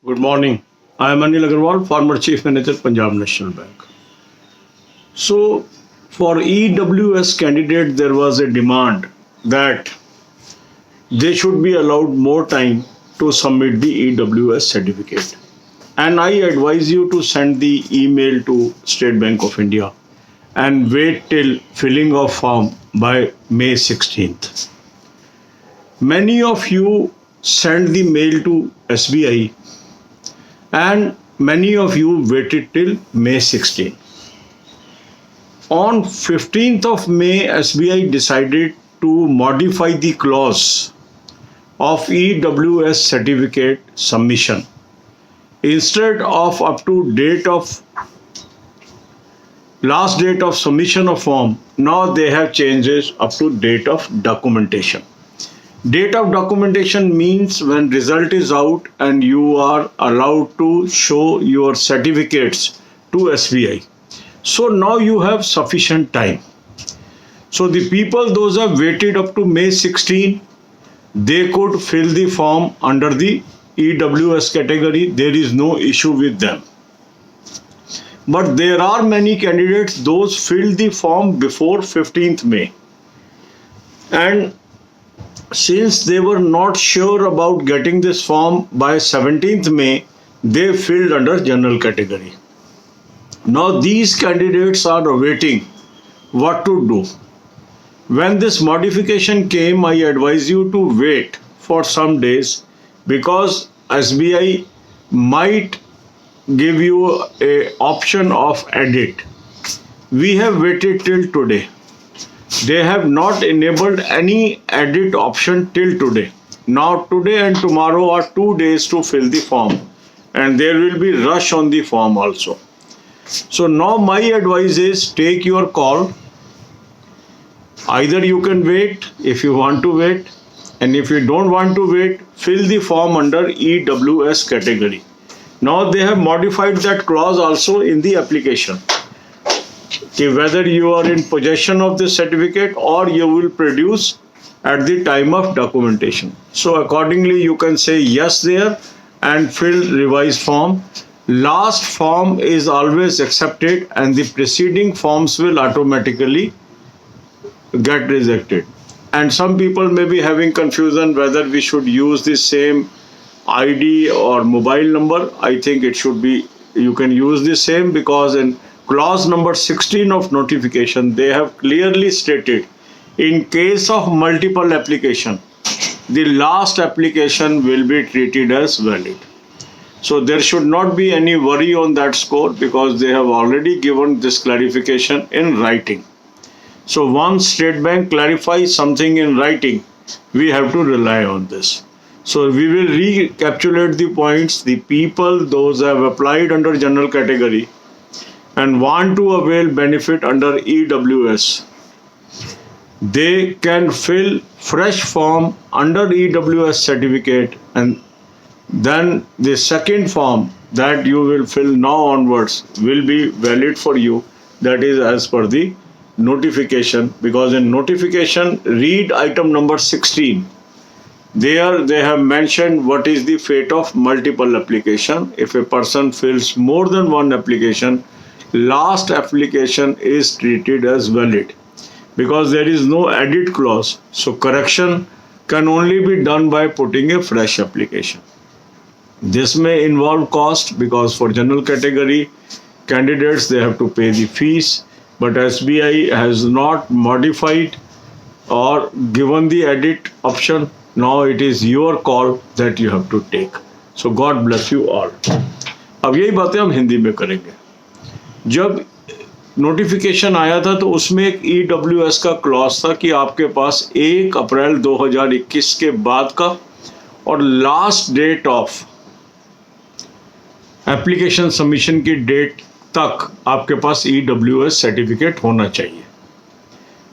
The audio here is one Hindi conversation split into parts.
Good morning. I am Anil Agarwal, former Chief Manager, Punjab National Bank. So, for EWS candidate, there was a demand that they should be allowed more time to submit the EWS certificate. And I advise you to send the email to State Bank of India and wait till filling of form by May 16th. Many of you sent the mail to SBI and many of you waited till May 16. On 15th of May, SBI decided to modify the clause of EWS certificate submission. Instead of up to last date of submission of form, now they have changed it up to date of documentation. Date of documentation means when result is out and you are allowed to show your certificates to SBI. So now you have sufficient time. So the people, those have waited up to May 16, they could fill the form under the EWS category. There is no issue with them. But there are many candidates, those filled the form before 15th May. And since they were not sure about getting this form by 17th May, they filled under general category. Now these candidates are awaiting what to do. When this modification came, I advise you to wait for some days because SBI might give you a option of edit. We have waited till today. They have not enabled any edit option till today. Now today and tomorrow are 2 days to fill the form and there will be rush on the form also. So now my advice is take your call. Either you can wait if you want to wait, and if you don't want to wait, fill the form under EWS category. Now they have modified that clause also in the application. Whether you are in possession of the certificate or you will produce at the time of documentation. So accordingly you can say yes there and fill revised form. Last form is always accepted and the preceding forms will automatically get rejected. And some people may be having confusion whether we should use the same ID or mobile number. I think it should be, you can use the same because in clause number 16 of notification, they have clearly stated in case of multiple application, the last application will be treated as valid. So there should not be any worry on that score because they have already given this clarification in writing. So once State Bank clarifies something in writing, we have to rely on this. So we will recapitulate the points. The people, those have applied under general category and want to avail benefit under EWS, they can fill fresh form under EWS certificate, and then the second form that you will fill now onwards will be valid for you. That is as per the notification, because in notification, read item number 16. There they have mentioned what is the fate of multiple application. If a person fills more than one application, last application is treated as valid because there is no edit clause. So correction can only be done by putting a fresh application. This may involve cost because for general category candidates they have to pay the fees, but SBI has not modified or given the edit option. Now it is your call that you have to take. So God bless you all. अब यही बातें हम हिंदी में करेंगे. जब नोटिफिकेशन आया था तो उसमें एक EWS का क्लॉज था कि आपके पास 1 अप्रैल 2021 के बाद का और last date of application submission की डेट तक आपके पास EWS सर्टिफिकेट होना चाहिए.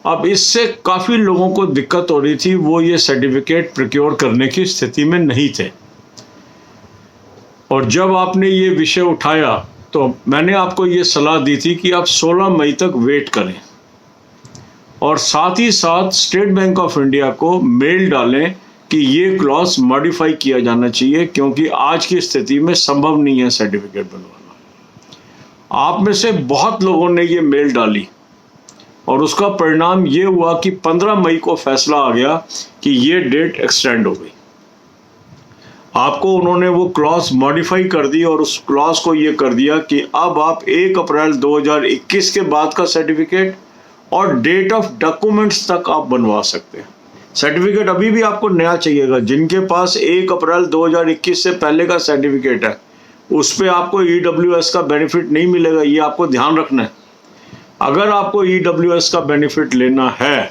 अब इससे काफ़ी लोगों को दिक्कत हो रही थी, वो ये सर्टिफिकेट प्रोक्योर करने की स्थिति में नहीं थे. और जब आपने ये विषय उठाया तो मैंने आपको ये सलाह दी थी कि आप 16 मई तक वेट करें और साथ ही साथ स्टेट बैंक ऑफ इंडिया को मेल डालें कि ये क्लॉज मॉडिफाई किया जाना चाहिए, क्योंकि आज की स्थिति में संभव नहीं है सर्टिफिकेट बनवाना। आप में से बहुत लोगों ने ये मेल डाली और उसका परिणाम ये हुआ कि 15 मई को फैसला आ गया कि ये डेट एक्सटेंड हो गई। आपको उन्होंने वो क्लॉज मॉडिफाई कर दी और उस क्लॉज को ये कर दिया कि अब आप 1 अप्रैल 2021 के बाद का सर्टिफिकेट और डेट ऑफ डॉक्यूमेंट्स तक आप बनवा सकते हैं। सर्टिफिकेट अभी भी आपको नया चाहिएगा। जिनके पास 1 अप्रैल 2021 से पहले का सर्टिफिकेट है उस पर आपको EWS का बेनिफिट नहीं मिलेगा, ये आपको ध्यान रखना है। अगर आपको EWS का बेनिफिट लेना है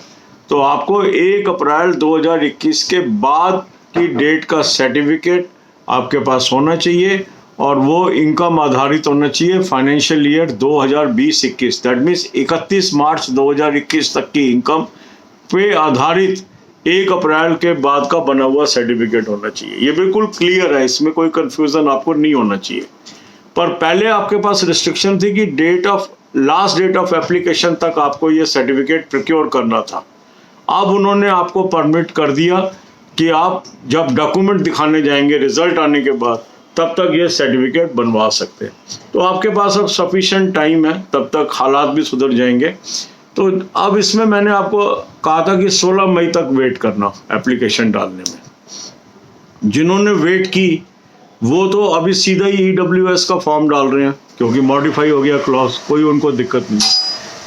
तो आपको 1 अप्रैल 2021 के बाद की डेट का सर्टिफिकेट आपके पास होना चाहिए और वो इनकम आधारित होना चाहिए फाइनेंशियल ईयर 2020-21, दैट मीन्स 31 मार्च 2021 तक की इनकम पे आधारित 1 अप्रैल के बाद का बना हुआ सर्टिफिकेट होना चाहिए। ये बिल्कुल क्लियर है, इसमें कोई कंफ्यूजन आपको नहीं होना चाहिए। पर पहले आपके पास रिस्ट्रिक्शन थी कि लास्ट डेट ऑफ एप्लीकेशन तक आपको ये सर्टिफिकेट प्रोक्योर करना था। अब उन्होंने आपको परमिट कर दिया कि आप जब डॉक्यूमेंट दिखाने जाएंगे रिजल्ट आने के बाद तब तक ये सर्टिफिकेट बनवा सकते हैं। तो आपके पास अब सफिशिएंट टाइम है, तब तक हालात भी सुधर जाएंगे। तो अब इसमें मैंने आपको कहा था कि 16 मई तक वेट करना एप्लीकेशन डालने में। जिन्होंने वेट की वो तो अभी सीधा ही EWS का फॉर्म डाल रहे हैं क्योंकि मॉडिफाई हो गया क्लॉज, कोई उनको दिक्कत नहीं।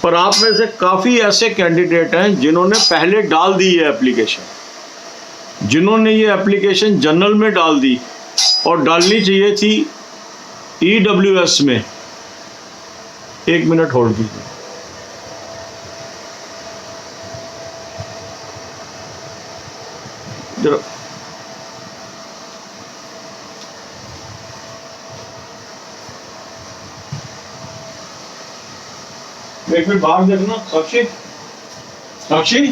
पर आप में से काफ़ी ऐसे कैंडिडेट हैं जिन्होंने पहले डाल दी है एप्लीकेशन, जिन्होंने ये एप्लीकेशन जनरल में डाल दी और डालनी चाहिए थी EWS में। 1 मिनट होल्ड कीजिए। जरा एक मिनट बाहर देखना। साक्षी, साक्षी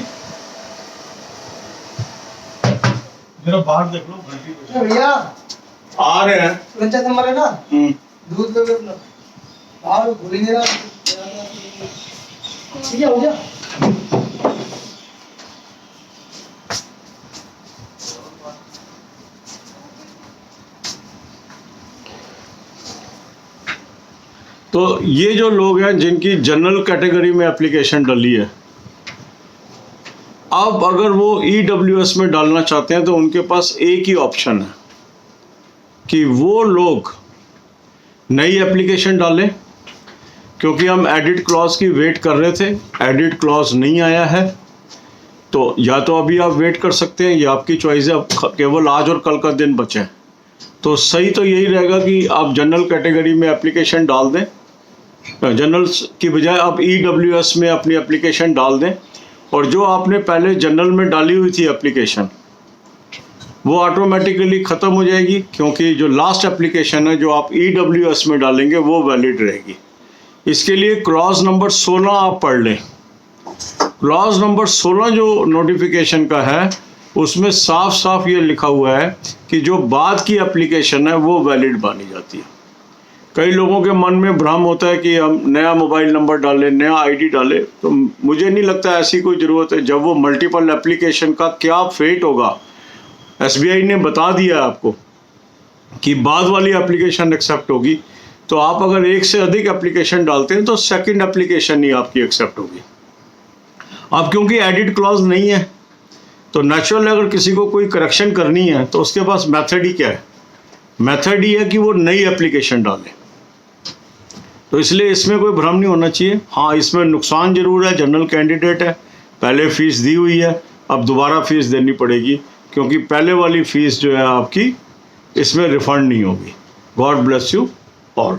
जरा बाहर देख लो। भैया आ रहे हैं। पंचायत नंबर है ना, दूध लोगे अपना और भूल ही नहीं रहा। ठीक है, हो गया। तो ये जो लोग हैं जिनकी जनरल कैटेगरी में एप्लीकेशन डली है, अब अगर वो EWS में डालना चाहते हैं तो उनके पास एक ही ऑप्शन है कि वो लोग नई एप्लीकेशन डालें, क्योंकि हम एडिट क्लॉज की वेट कर रहे थे, एडिट क्लॉज नहीं आया है। तो या तो अभी आप वेट कर सकते हैं, ये आपकी चॉइस है। अब केवल आज और कल का दिन बचे हैं, तो सही तो यही रहेगा कि आप जनरल कैटेगरी में एप्लीकेशन डाल दें, जनरल की बजाय आप EWS में अपनी एप्लीकेशन डाल दें। और जो आपने पहले जनरल में डाली हुई थी एप्लीकेशन वो ऑटोमेटिकली ख़त्म हो जाएगी, क्योंकि जो लास्ट एप्लीकेशन है जो आप EWS में डालेंगे वो वैलिड रहेगी। इसके लिए क्लॉज नंबर 16 आप पढ़ लें। क्लॉज नंबर 16 जो नोटिफिकेशन का है उसमें साफ साफ ये लिखा हुआ है कि जो बाद की एप्लीकेशन है वो वैलिड मानी जाती है। कई लोगों के मन में भ्रम होता है कि हम नया मोबाइल नंबर डालें, नया ID डालें, तो मुझे नहीं लगता ऐसी कोई ज़रूरत है। जब वो मल्टीपल एप्लीकेशन का क्या फेट होगा, SBI ने बता दिया आपको कि बाद वाली एप्लीकेशन एक्सेप्ट होगी। तो आप अगर एक से अधिक एप्लीकेशन डालते हैं तो सेकंड एप्लीकेशन ही आपकी एक्सेप्ट होगी। अब क्योंकि एडिट क्लॉज नहीं है तो नेचुरल अगर किसी को कोई करेक्शन करनी है तो उसके पास मेथड ही क्या है, मेथड ही है कि वो नई एप्लीकेशन डाले। तो इसलिए इसमें कोई भ्रम नहीं होना चाहिए। हाँ, इसमें नुकसान जरूर है, जनरल कैंडिडेट है, पहले फीस दी हुई है, अब दोबारा फीस देनी पड़ेगी, क्योंकि पहले वाली फीस जो है आपकी इसमें रिफंड नहीं होगी। God bless you all.